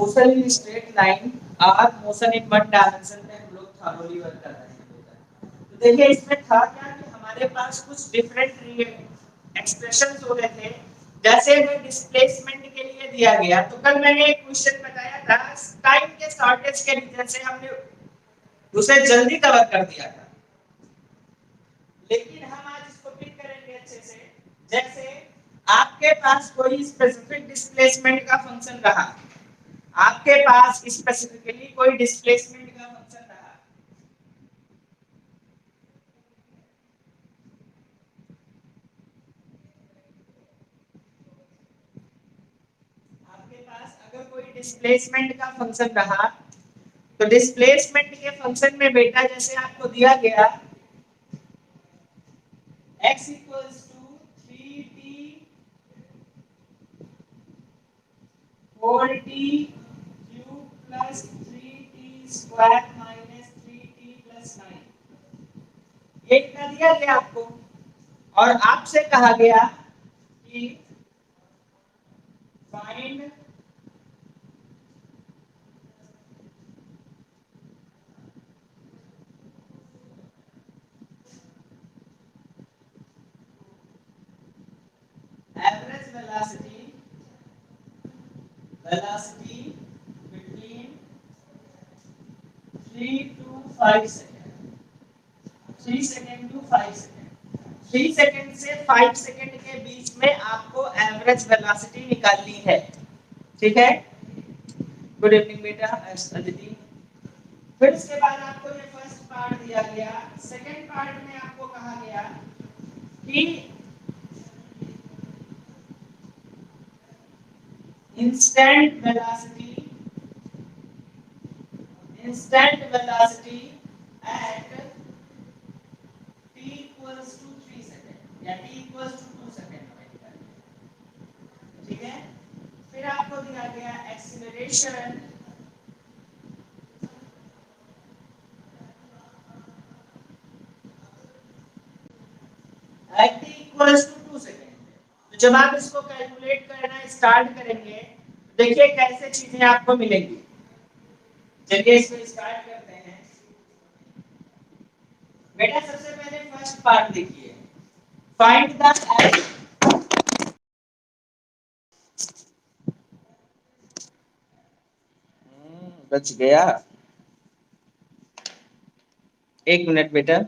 Motion in straight line और motion in one dimension में हम लोग थॉरोली वर्क कर रहे हैं। तो देखिए इसमें था क्या कि हमारे पास कुछ डिफरेंट एक्सप्रेशंस हो रहे थे। जैसे हमें डिस्प्लेसमेंट के लिए दिया गया, तो कल मैंने एक क्वेश्चन बताया था, टाइम के शॉर्टेज के रीजन से हमने उसे जल्दी कवर कर दिया था। लेकिन हम आज इसको पिक करेंगे अच्छे से। जैसे आपके पास कोई स्पेसिफिक डिस्प्लेसमेंट का फंक्शन रहा, आपके पास स्पेसिफिकली कोई डिस्प्लेसमेंट का फंक्शन रहा, आपके पास अगर कोई डिस्प्लेसमेंट का फंक्शन रहा, तो डिस्प्लेसमेंट के फंक्शन में बेटा जैसे आपको दिया गया x equals to 3t 4t cube plus 3t square minus 3t plus 9, ये इतना दिया गया आपको और आपसे कहा गया कि find average velocity between 3 to 5 second, 3 second to 5 second, 3 second से 5 सेकंड के बीच में आपको एवरेज वेलोसिटी निकालनी है। ठीक है, गुड इवनिंग बेटा अदिति। फिर इसके बाद आपको ये फर्स्ट पार्ट दिया गया। सेकंड पार्ट में आपको कहा गया कि instant velocity at t equals to 3 second या t equals to 2 सेकंड। ठीक है, फिर आपको दिया गया acceleration at t equals to 2 second. तो जब आप इसको कैलकुलेट करना स्टार्ट करेंगे, देखिए कैसे चीजें आपको मिलेंगी। चलिए इसको स्टार्ट करते हैं। बेटा सबसे पहले फर्स्ट पार्ट देखिए, फाइंड द बच गया, एक मिनट बेटा।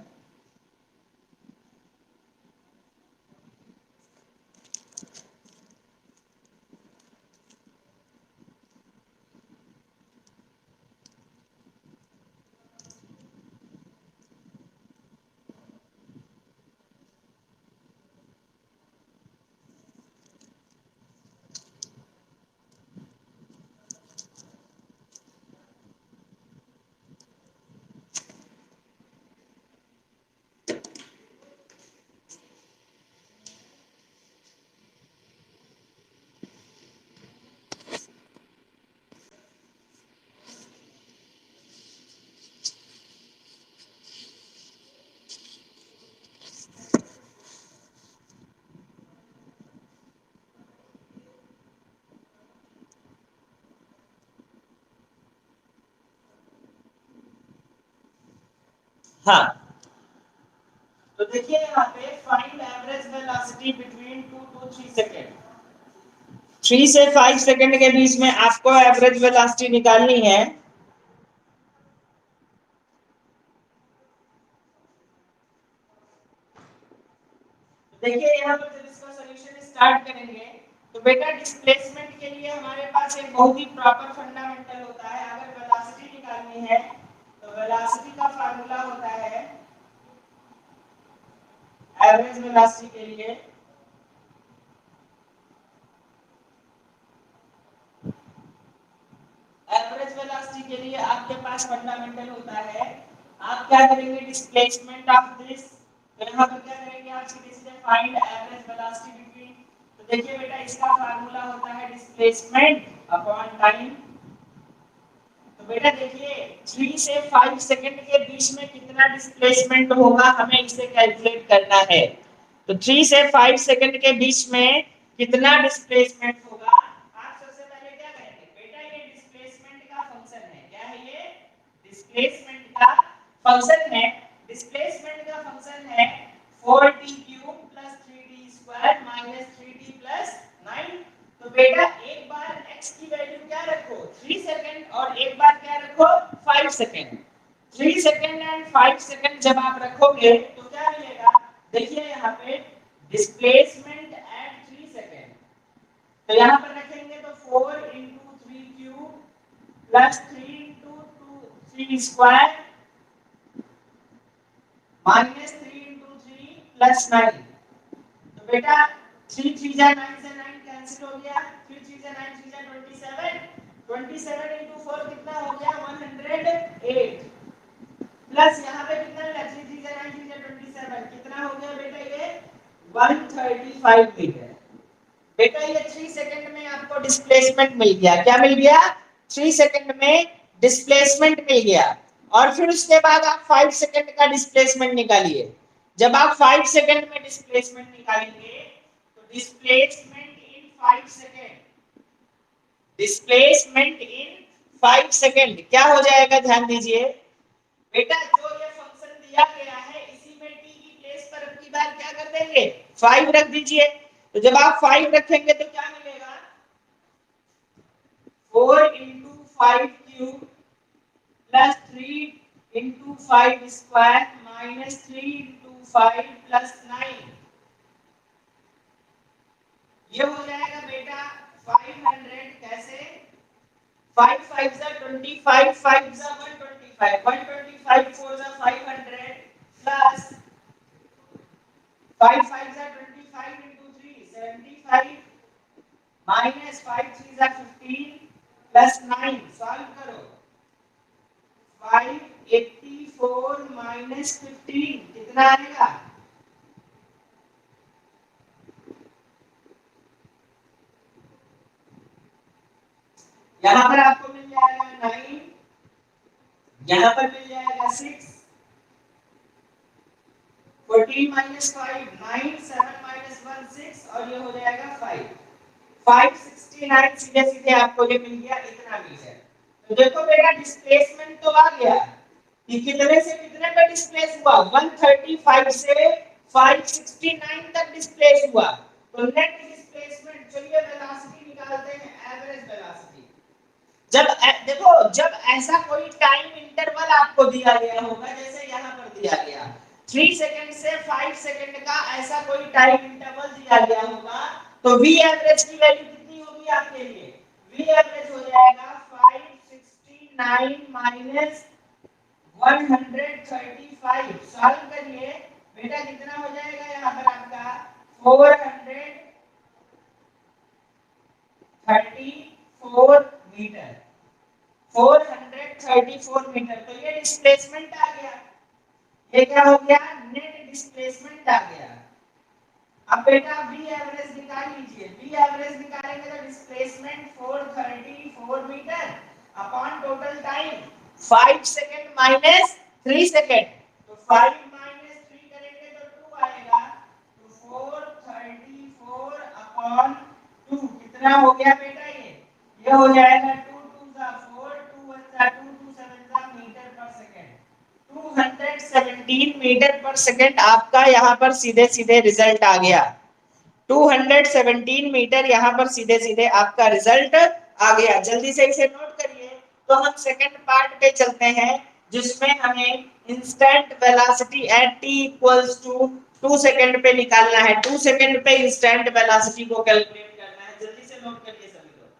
हाँ, तो देखिए यहाँ पे find average velocity between 2 to 3 second. 3 से 5 सेकंड के बीच में आपको एवरेज वेलोसिटी निकालनी है। देखिए यहाँ पर जब इसका सॉल्यूशन स्टार्ट करेंगे, तो बेटा डिस्प्लेसमेंट के लिए हमारे पास एक बहुत ही प्रॉपर फंडामेंटल होता है। अगर वेलोसिटी निकालनी है तो वेलोसिटी का फार्मूला होता है एवरेज वेलोसिटी के लिए आपके पास फंडामेंटल होता है। आप क्या करेंगे, डिस्प्लेसमेंट ऑफ दिस, तो यहाँ पर क्या करेंगे आप, सीधे फाइंड एवरेज वेलोसिटी बिटवीन। तो देखिए बेटा इसका फार्मूला होता है डिस्प्लेसमेंट अपॉन टाइम। तो बेटा देखिए 3 से 5 सेकंड के बीच में कितना डिस्प्लेसमेंट होगा, हमें इसे कैलकुलेट करना है। तो 3 से 5 सेकंड के बीच में कितना डिस्प्लेसमेंट होगा, आप सबसे पहले क्या करेंगे बेटा, ये डिस्प्लेसमेंट का फंक्शन है, डिस्प्लेसमेंट का फंक्शन है 4t cube plus 3t square minus 3t plus 9। तो बेटा एक बार x की वैल्यू क्या रखो 3 सेकंड और एक बार क्या रखो 5 सेकंड। 3 सेकंड एंड 5 सेकंड जब आप रखोगे तो क्या मिलेगा, देखिए यहाँ पे डिस्प्लेसमेंट एट 3 सेकंड, तो यहाँ पर रखेंगे तो 4 into 3 cube plus 3 into 2 3 square minus 3 into 3 plus 9। तो बेटा 3 3 जा 9 से 9 कैंसिल हो गया, 3 3 जा 9 3 जा 27, 27 into 4 कितना हो गया 108 प्लस यहाँ पे कितना मिला 3 3 जा 9 3 जा 27 कितना हो गया बेटा ये 135 मीटर। बेटा ये 3 सेकंड में आपको डिस्प्लेसमेंट मिल गया, क्या मिल गया 3 सेकंड में डिस्प्लेसमेंट मिल गया। और फिर उसके बाद आप 5 सेकंड का डिस्प्लेसमेंट निकालिए। जब आप 5 सेकंड में डिस्प्लेसमेंट निकालेंगे तो displacement in 5 second, displacement in 5 second क्या हो जाएगा, ध्यान दीजिए बेटा जो ये फंक्शन दिया गया है इसी में t की प्लेस पर अब की बार क्या कर देंगे 5 रख दीजिए। तो जब आप 5 रखेंगे तो क्या मिलेगा 4 into 5 cube plus 3 into 5 square minus 3 into 5 plus 9, ये हो जाएगा बेटा 500। कैसे 5 5 जा 25 5 जा 125 125 4 जा 500 प्लस 5 5 जा 25 into 3 75 माइनस 5 3 जा 15 प्लस 9 सॉल्व करो 584 माइनस 15 कितना आएगा, यहाँ पर आपको मिल जाएगा 9, यहाँ पर मिल जाएगा 6, 14 माइनस 5 9 7 माइनस 1 6 और ये हो जाएगा 5 569 सीधे सीधे आपको ये मिल गया इतना मीटर। तो देखो बेटा डिस्प्लेसमेंट तो आ गया कि कितने से कितने पे डिस्प्लेस हुआ 135 से 569 तक डिस्प्लेस हुआ। तो नेट डिस्प्लेसमेंट, चलिए वेलोसिटी निकालते हैं, एवरेज वेलोसिटी। देखो जब ऐसा कोई टाइम इंटरवल आपको दिया गया होगा जैसे यहाँ पर दिया गया 3 सेकंड से 5 सेकंड का ऐसा कोई टाइम इंटरवल दिया गया होगा तो v एवरेज की वैल्यू कितनी होगी आपके लिए, v एवरेज हो जाएगा 569 माइनस 135। सॉल्व करिए बेटा कितना हो जाएगा यहाँ पर आपका 434 मीटर, 434 मीटर। तो ये डिस्प्लेसमेंट आ गया, ये क्या हो गया नेट डिस्प्लेसमेंट आ गया। अब बेटा v एवरेज निकाल लीजिए, v एवरेज निकालेंगे तो displacement 434 metre upon total time 5 second minus 3 second, तो 5 माइनस 3 करेंगे तो 2 आएगा, तो 434 अपॉन 2 कितना हो गया बेटा ये हो जाएगा 2 2 जा 4 2 1 जा 2 2 7 जा मीटर पर सेकंड, 217 मीटर पर सेकंड आपका यहाँ पर सीधे सीधे रिजल्ट आ गया। 217 मीटर यहाँ पर सीधे सीधे आपका रिजल्ट आ गया। जल्दी से इसे नोट करिए। तो हम सेकंड पार्ट पे चलते हैं जिसमें हमें instant velocity at t equals to 2 second पे निकालना है। 2 सेकंड पे इंस्टेंट वेलोसिटी को कैलकुलेट करना है। जल्दी से नोट करिए सभी लोग।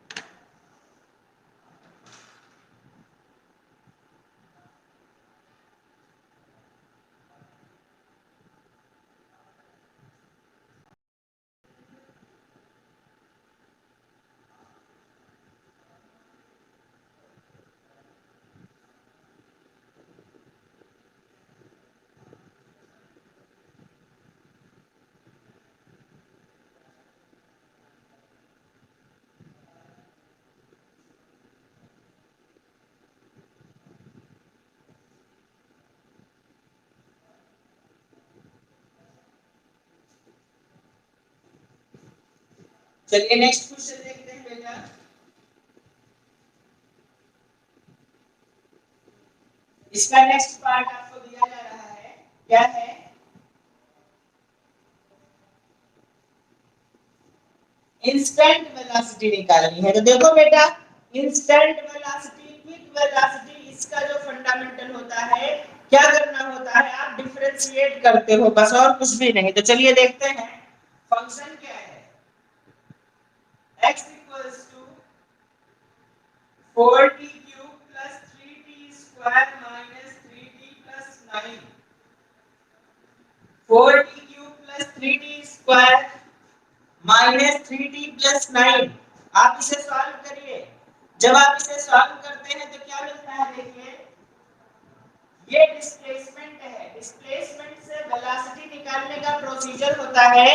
चलिए नेक्स्ट क्वेश्चन देखते हैं बेटा। इसका नेक्स्ट पार्ट आपको दिया जा रहा है, क्या है, इंस्टेंट वेलोसिटी निकालनी है। तो देखो बेटा, इंस्टेंट वेलोसिटी, क्विक वेलोसिटी, इसका जो फंडामेंटल होता है, क्या करना होता है, आप डिफरेंशिएट करते हो बस, और कुछ भी नहीं। तो चलिए देखते हैं फंक्शन क्या है। x equals to 4t cube plus 3t square minus 3t plus 9, 4t cube plus 3t square minus 3t plus 9। आप इसे सॉल्व करिए। जब आप इसे सॉल्व करते हैं तो क्या मिलता है, देखिए ये डिस्प्लेसमेंट है। डिस्प्लेसमेंट से वेलोसिटी निकालने का प्रोसीजर होता है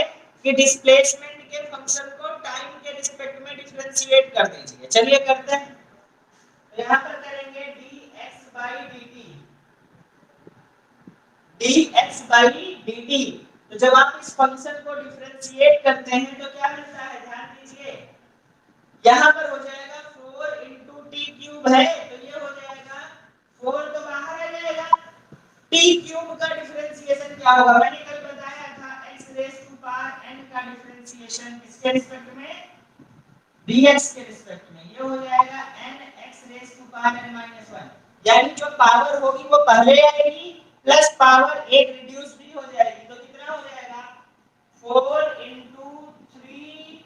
कि डिस्प्लेसमेंट के फंक्शन को टाइम के रिस्पेक्ट में डिफरेंशिएट कर दीजिए। चलिए करते हैं। तो यहां पर करेंगे dx by dt, dx by dt। तो जब आप इस फंक्शन को डिफरेंशिएट करते हैं तो क्या मिलता है, ध्यान दीजिए, यहां पर हो जाएगा 4 into t क्यूब है, तो ये हो जाएगा 4 तो बाहर आ जाएगा, t क्यूब का डिफरेंशिएशन क्या होगा, मैंने कल बताया था x raise to power n का डिफरेंशिएशन किसके रिस्पेक्ट में, dx के रिस्पेक्ट में, ये हो जाएगा n x raise to power n minus 1। यानी जो पावर होगी वो पहले आएगी प्लस पावर एक रिड्यूस भी हो जाएगी। तो कितना हो जाएगा, 4 into 3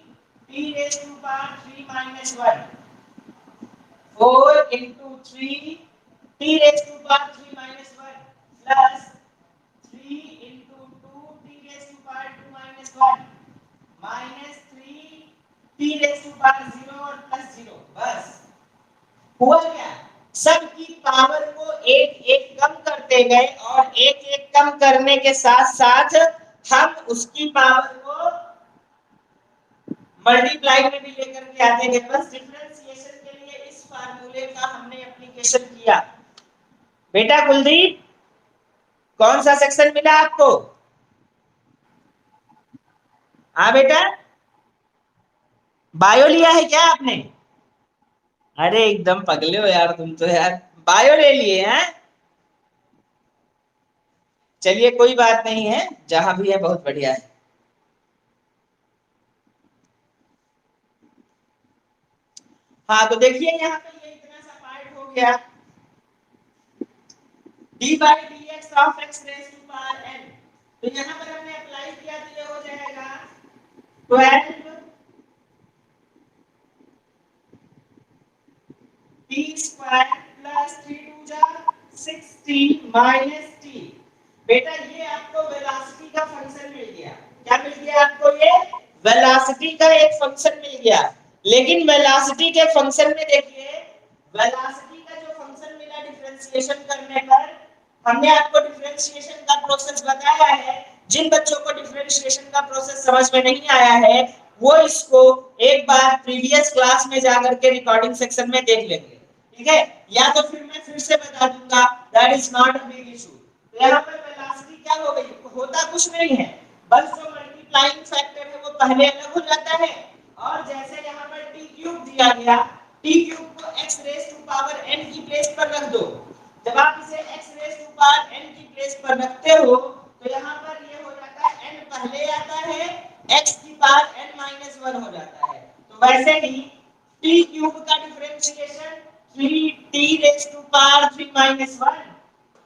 t raised to power 3 minus 1, 4 into 3 t raised to power 3 minus 1 plus 3 into 2 t raised to power 2 minus 1 minus 3 t raised to power 0 और plus 0। बस हुआ क्या, सबकी पावर को एक एक कम करते गए और एक एक कम करने के साथ साथ हम उसकी पावर को मल्टीप्लाई में भी लेकर के आते गए। बस डिफरेंशिएशन के लिए इस फार्मूले का हमने एप्लीकेशन किया। बेटा कुलदीप, कौन सा सेक्शन मिला आपको? हाँ बेटा, बायो लिया है क्या आपने? अरे एकदम पगले हो यार तुम तो यार, बायो ले लिए हैं। चलिए कोई बात नहीं है, जहां भी है बहुत बढ़िया है। हाँ तो देखिए यहाँ पे ये इतना सा पार्ट हो गया, d by dx of x raised to power n। तो यहाँ पर हमने अप्लाई किया तो ये हो जाएगा 12 t square plus 3 2 जा 6t minus t। बेटा ये आपको वेलोसिटी का फंक्शन मिल गया। क्या मिल गया आपको, ये वेलोसिटी का एक फंक्शन मिल गया। लेकिन वेलोसिटी के फंक्शन में देखिए, वेलोसिटी का जो फंक्शन मिला डिफरेंशिएशन करने पर, हमने आपको डिफरेंशिएशन का प्रोसेस बताया है। जिन बच्चों को डिफरेंशिएशन का प्रोसेस समझ में नहीं आया है वो इसको एक बार प्रीवियस क्लास में जाकर के रिकॉर्डिंग सेक्शन में देख लेंगे, ठीक है, या तो फिर मैं फिर से बता दूंगा, that is not a big issue. तो यहाँ पर वेलोसिटी क्या हो गई, होता कुछ नहीं है, बस जो मल्टीप्लाइंग फैक्टर है वो पहले अलग हो जाता है, और जैसे यहाँ पर t क्यूब दिया गया, t क्यूब को x raise to power n की प्लेस पर रख दो। जब आप इसे x raise to power n की प्लेस पर रखते हो तो यहाँ पर ये हो जाता है n पहले आता है, x की पावर n माइनस 1 हो जाता है। तो वैसे ही t क्यूब का differentiation 3t raise to power 3 minus 1,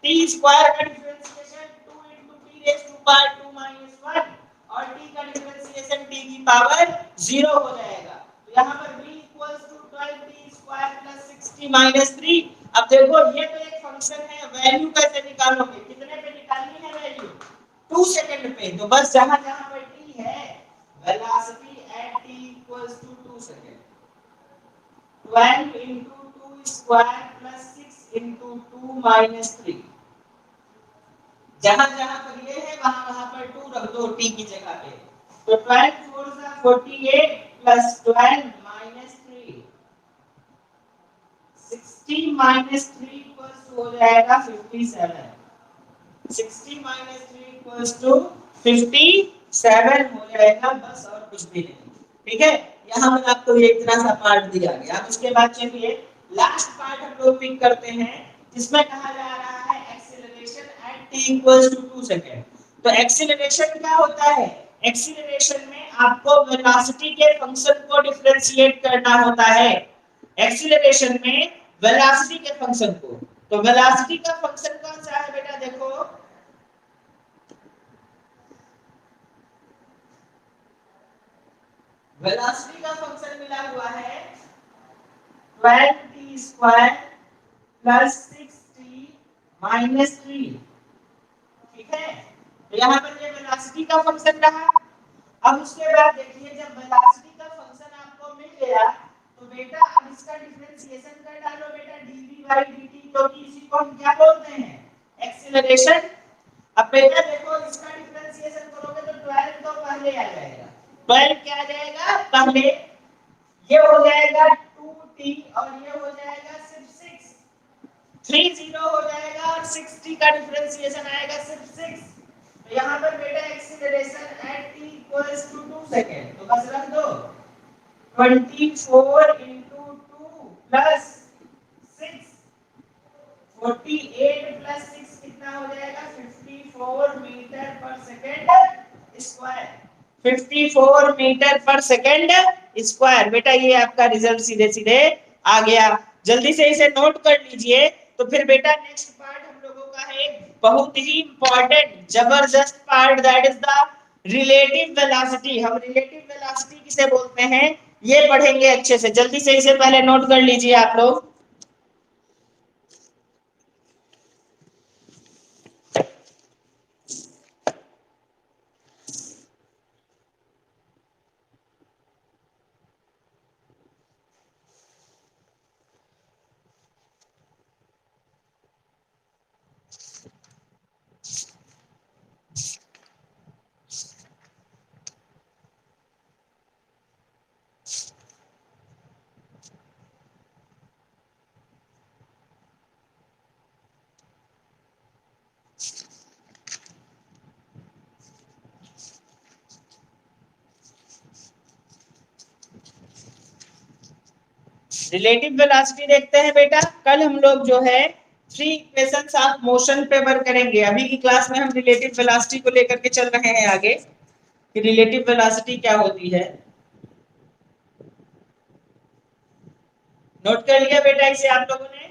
t square का differentiation 2 into t raise to power 2 minus 1 और t का डिफरेंशिएशन t की पावर 0 हो जाएगा। तो यहाँ पर v equals to 12t square plus 6t minus 3। अब देखो ये तो एक फंक्शन है, वैल्यू कैसे निकालोगे, कितने पे निकालनी है वैल्यू, 2 सेकंड पे। तो बस जहां जहां पर t है, velocity at t equals to 2 second, 12 into 2 square plus 6 into 2 minus 3। जहां जहां पर ये है वहां वहां पर 2 रख दो t की जगह पे। तो 12 4 सा 48 plus 12 minus 3, 60 minus 3 equals to हो जाएगा 57, 60 minus 3 equals to 57 हो जाएगा, बस और कुछ भी नहीं, ठीक है। यहाँ पर आपको ये इतना सा पार्ट दिया गया। अब उसके बाद चलिए लास्ट पार्ट हम लोग पिक करते हैं, जिसमें कहा जा रहा t equals to 2 सेकेंड। तो एक्सीलरेशन क्या होता है? एक्सीलरेशन में आपको वेलोसिटी के फंक्शन को डिफरेंशिएट करना होता है। एक्सीलरेशन में वेलोसिटी के फंक्शन को, तो वेलोसिटी का फंक्शन कौन सा है बेटा? देखो वेलोसिटी का फंक्शन मिला हुआ है 12t square plus 6t minus 3। ठीक है, तो यहाँ पर ये वेलोसिटी का फंक्शन रहा। अब उसके बाद देखिए जब वेलोसिटी का फंक्शन आपको मिल गया तो बेटा अब इसका डिफरेंशिएशन कर डालो बेटा dv/dt, क्योंकि इसी को हम क्या बोलते हैं? एक्सीलरेशन। अब बेटा देखो इसका डिफरेंशिएशन करोगे तो 12 तो पहले आ जाएगा। 12 क्या आ जाएगा? पहले ये हो जाएगा 2t और ये हो जाएगा सिर्फ 6, 30 हो जाएगा और 6t का डिफरेंशिएशन आएगा सिर्फ 6। तो यहाँ पर बेटा acceleration at t equals to 2 second, तो बस रख दो 24 into 2 plus 6, 48 plus 6 कितना हो जाएगा? 54 मीटर पर सेकेंड स्क्वायर। 54 मीटर पर सेकेंड स्क्वायर। बेटा ये आपका रिजल्ट सीधे सीधे आ गया। जल्दी से इसे नोट कर लीजिए। तो फिर बेटा नेक्स्ट पार्ट हम लोगों का है बहुत ही इंपॉर्टेंट जबरदस्त part, that is the relative velocity. हम रिलेटिव वेलोसिटी किसे बोलते हैं ये पढ़ेंगे अच्छे से। जल्दी से इसे पहले नोट कर लीजिए आप लोग। रिलेटिव वेलोसिटी देखते हैं बेटा। कल हम लोग जो है 3 इक्वेशंस ऑफ मोशन पे वर्क करेंगे। अभी की क्लास में हम रिलेटिव वेलोसिटी को लेकर के चल रहे हैं आगे कि रिलेटिव वेलोसिटी क्या होती है। नोट कर लिया बेटा इसे आप लोगों ने?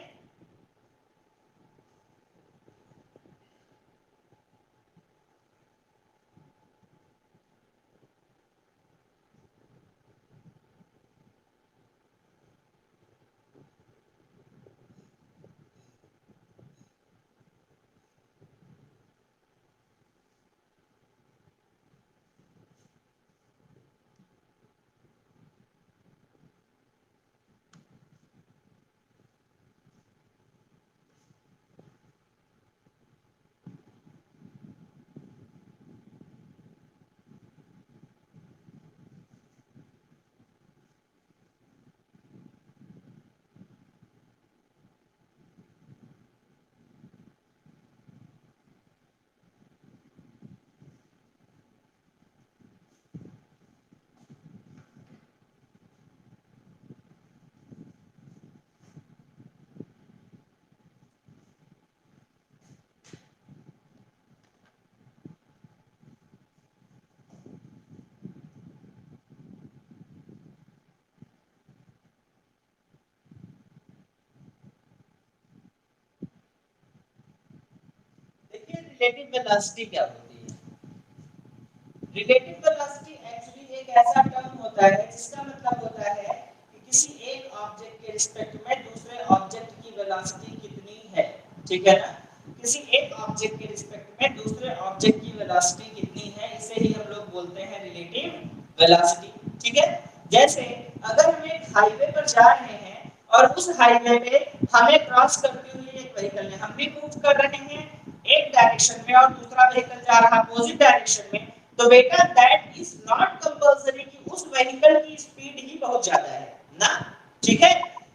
रिलेटिव वेलोसिटी क्या होती है? रिलेटिव वेलोसिटी एक्चुअली एक ऐसा टर्म होता है जिसका मतलब होता है कि किसी एक ऑब्जेक्ट के रिस्पेक्ट में दूसरे ऑब्जेक्ट की वेलोसिटी कितनी है। ठीक है ना? किसी एक ऑब्जेक्ट के रिस्पेक्ट में दूसरे ऑब्जेक्ट की वेलोसिटी कितनी है, इसे ही हम लोग बोलते हैं रिलेटिव वेलोसिटी। ठीक है, जैसे अगर हम एक हाईवे पर जा रहे हैं और उस हाईवे पे हमें क्रॉस करते हुए एक व्हीकल है, हम भी मूव कर रहे हैं एक डायरेक्शन में और दूसरा व्हीकल जा रहा है अपोजिट डायरेक्शन में, तो बेटा दैट इज नॉट कंपल्सरी कि उस व्हीकल की स्पीड ही बहुत ज्यादा है ना। ठीक है,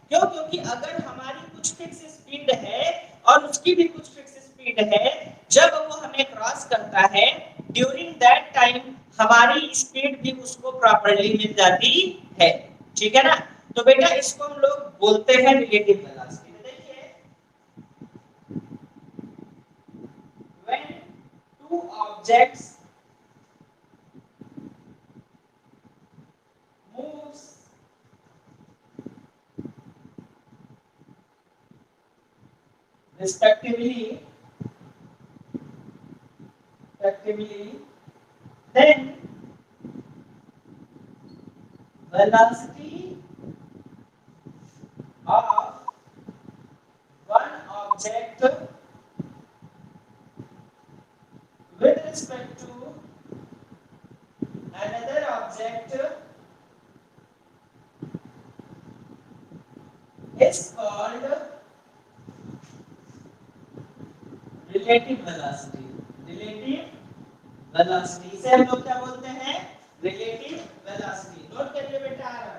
क्यों? क्योंकि अगर हमारी कुछ फिक्स स्पीड है और उसकी भी कुछ फिक्स स्पीड है, जब वो हमें क्रॉस करता है ड्यूरिंग दैट टाइम हमारी स्पीड भी उसको प्रॉपर्ली मिल जाती है। ठीक है ना? तो बेटा इसको हम लोग बोलते हैं रिलेटिव वेलोसिटी। देखिए when objects moves respectively, then velocity of one object with respect to another object is called relative velocity. relative velocity इसे हम लोग क्या बोलते हैं? relative velocity. नोट करिए बेटा आ रहा है।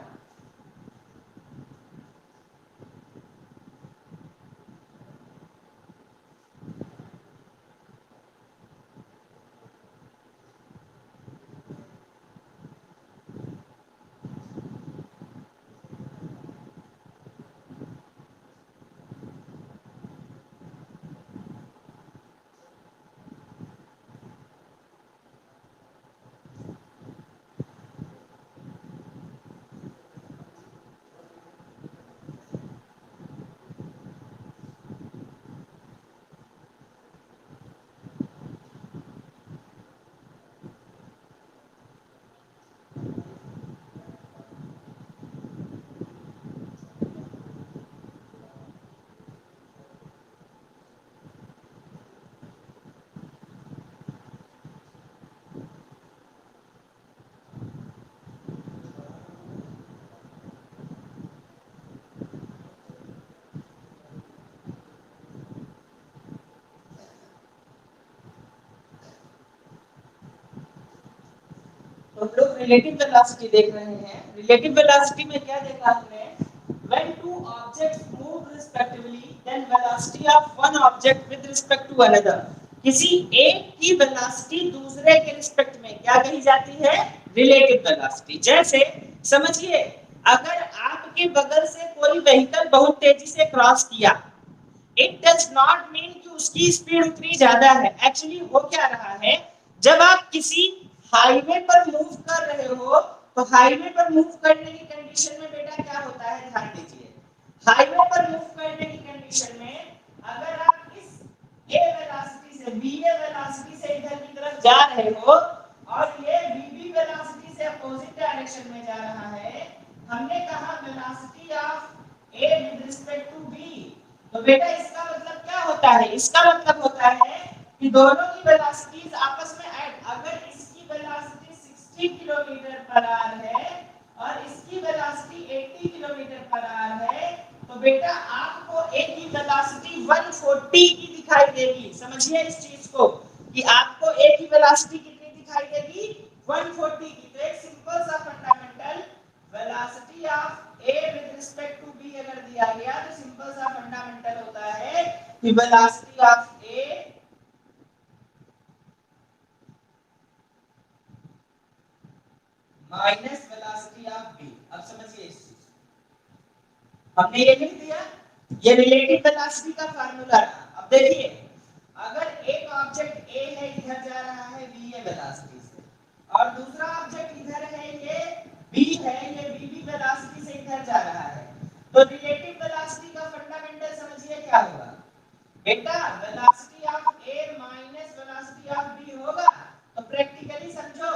तो हम लोग रिलेटिव वेलोसिटी देख रहे हैं। रिलेटिव वेलोसिटी में क्या देखा हमने? When two objects move respectively, then velocity of one object with respect to another. किसी एक की वेलोसिटी दूसरे के रिस्पेक्ट में क्या कही जाती है? Relative velocity. जैसे समझिए, अगर आपके बगल से कोई व्हीकल बहुत तेजी से क्रॉस किया, इट डज नॉट मीन कि उसकी स्पीड उतनी ज्यादा है। एक्चुअली हो क्या रहा है, जब आप किसी हाईवे पर मूव कर रहे हो तो हाईवे पर मूव करने की कंडीशन में बेटा क्या होता है, ध्यान दीजिए। हाईवे पर मूव करने की कंडीशन में अगर आप इस a वेलोसिटी से b वेलोसिटी से इधर की तरफ जा रहे हो और ये b वेलोसिटी से अपोजिट डायरेक्शन में जा रहा है, हमने कहा velocity of a with respect to b, तो बेटा इसका मतलब क्या होता है? इसका मतलब होता है कि दोनों की वेलोसिटीज आपस में ऐड। अगर इसकी वेलोसिटी 60 किलोमीटर पर आवर है और इसकी वेलोसिटी 80 किलोमीटर पर आवर है, तो बेटा आपको ए की वेलोसिटी 140 की दिखाई देगी। समझिए इस चीज को कि आपको ए की वेलोसिटी कितनी दिखाई देगी? 140 की। तो एक सिंपल सा fundamental, velocity of a with respect to b अगर दिया गया तो सिंपल सा फंडामेंटल होता है कि velocity of a minus velocity of b. अब समझिए इस चीज, हमने ये लिख दिया, ये रिलेटिव वेलोसिटी का फार्मूला रहा। अब देखिए, अगर एक ऑब्जेक्ट ए है, इधर जा रहा है v ए वेलोसिटी से, और दूसरा ऑब्जेक्ट इधर है, ये b है, ये v वेलोसिटी से इधर जा रहा है, तो रिलेटिव वेलोसिटी का फंडामेंटल समझिए क्या होगा? बेटा velocity of a minus velocity of b होगा। तो प्रैक्टिकली समझो,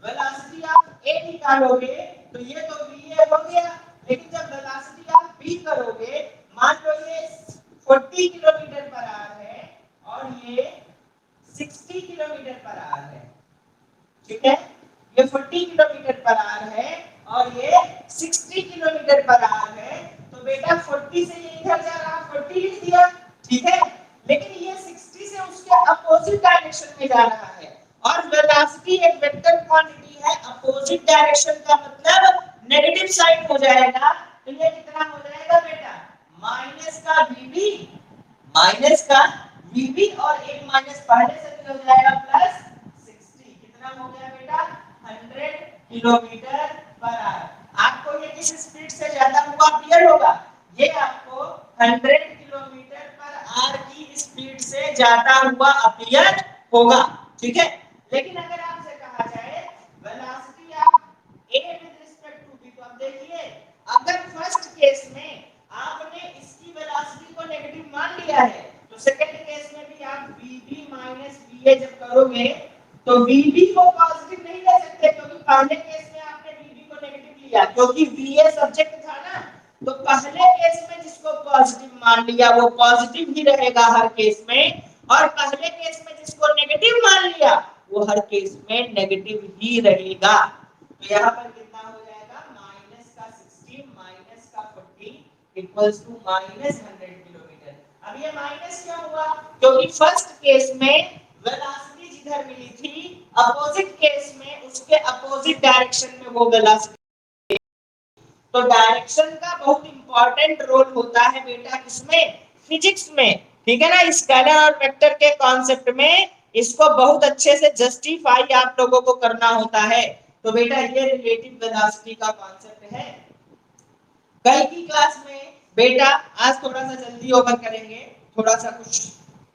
वेलोसिटी ऑफ ए निकालोगे तो ये तो va हो गया, लेकिन जब वेलोसिटी ऑफ b करोगे, मान लो ये 40 किलोमीटर पर आवर है और ये 60 किलोमीटर पर आवर है, ठीक है? ये 40 किलोमीटर पर आवर है और ये 60 किलोमीटर पर आवर है, तो बेटा 40 से ये इधर जा रहा, 40 लिख दिया, ठीक है? लेकिन ये 60 से उसके अपोजिट डायरेक्शन में जा रहा है और वेलोसिटी एक वेक्टर क्वांटिटी है, अपोजिट डायरेक्शन का मतलब नेगेटिव साइड हो जाएगा, तो ये कितना हो जाएगा बेटा? माइनस का vb और एक माइनस पहले से भी हो जाएगा प्लस 60। कितना हो गया बेटा? 100 किलोमीटर पर आवर। आपको ये किस स्पीड से जाता हुआ क्लियर होगा? ये आपको 100 किलोमीटर पर आवर की स्पीड से जाता हुआ अपीयर होगा, ठीक है? लेकिन अगर आपसे कहा जाए velocity of a with respect to b, तो अब देखिए अगर फर्स्ट केस में आपने इसकी वेलोसिटी को नेगेटिव मान लिया है तो सेकंड केस में भी आप vb माइनस va जब करोगे तो vb को पॉजिटिव नहीं ले सकते, क्योंकि पहले केस में आपने vb को नेगेटिव लिया, क्योंकि va सब्जेक्ट था ना, तो पहले केस में जिसको पॉजिटिव मान लिया वो पॉजिटिव ही रहेगा हर केस में, और पहले केस में जिसको नेगेटिव मान लिया वो हर केस में नेगेटिव ही रहेगा। तो यहाँ पर कितना हो जाएगा, माइनस का 60 माइनस का 40 इक्वल्स टू माइनस 100 किलोमीटर। अब ये माइनस क्यों हुआ, क्योंकि फर्स्ट केस में वेलोसिटी जिधर मिली थी अपोजिट केस में उसके अपोजिट डायरेक्शन में वो वेलोसिटी, तो डायरेक्शन का बहुत इंपॉर्टेंट रोल होता है बेटा किसमें, फिजिक्स में, ठीक है ना। स्केलर और वेक्टर के कॉन्सेप्ट में इसको बहुत अच्छे से जस्टिफाई आप लोगों को करना होता है। तो बेटा ये रिलेटिव वेलोसिटी का कॉन्सेप्ट है। कल की क्लास में बेटा, आज थोड़ा सा जल्दी ओवर करेंगे, थोड़ा सा कुछ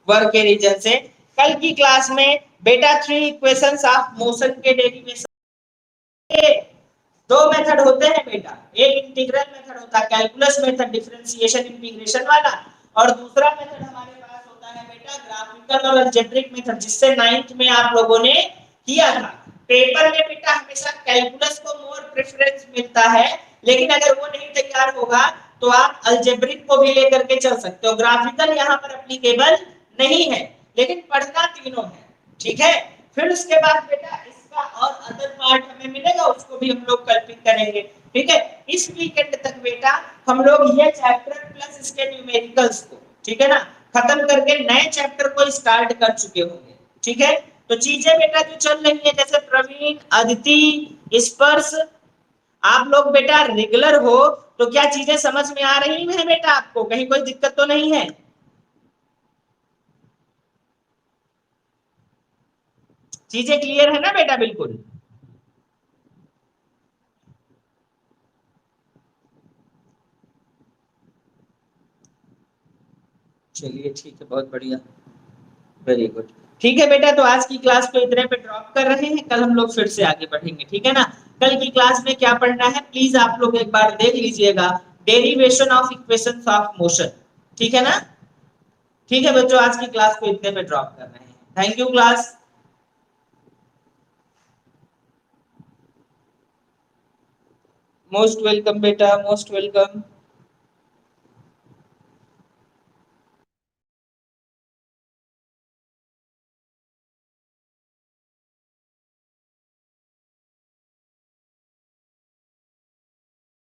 वर्क के रीजन से। कल की क्लास में बेटा 3 इक्वेशंस ऑफ मोशन के डेरिवेशन के दो मेथड होते हैं बेटा, एक इंटीग्रल मेथड होता है, कैलकुलस मेथड डिफरेंशिएशन इंटीग्रेशन वाला, और दूसरा मेथड हमारे पास होता है बेटा ग्राफिकल और अलजेब्रिक मेथड, जिससे 9th में आप लोगों ने किया था। पेपर में बेटा हमेशा कैलकुलस को मोर प्रेफरेंस मिलता है, लेकिन अगर वो नहीं तैयार होगा तो आप अलजेब्रिक को भी लेकर के चल सकते हो। ग्राफिकल यहाँ पर एप्लीकेबल नहीं है, लेकिन पढ़ना तीनों है, ठीक है। फिर उसके बाद बेटा इसका और अदर पार्ट हमें मिलेगा, उसको भी हम लोग कल पिक करेंगे, ठीक है। इस वीकेंड तक बेटा हम लोग ये चैप्टर प्लस इसके न्यूमेरिकल्स को, ठीक है ना, खत्म करके नए चैप्टर को स्टार्ट कर चुके होंगे, ठीक है। तो चीजें बेटा जो चल रही है, जैसे प्रवीण, अदिति, स्पर्श, आप लोग बेटा रेगुलर हो तो क्या चीजें समझ में आ रही है बेटा, आपको कहीं कोई दिक्कत तो नहीं है? चीजें क्लियर है ना बेटा, बिल्कुल। चलिए ठीक है, बहुत बढ़िया, वेरी गुड। ठीक है बेटा, तो आज की क्लास को इतने पे ड्रॉप कर रहे हैं, कल हम लोग फिर से आगे बढ़ेंगे, ठीक है ना। कल की क्लास में क्या पढ़ना है प्लीज आप लोग एक बार देख लीजिएगा, derivation of equations of motion, ठीक है ना। ठीक है बच्चों, आज की क्लास को इतने पे ड्रॉप कर रहे हैं। Thank you class. Most welcome बेटा, मोस्ट वेलकम।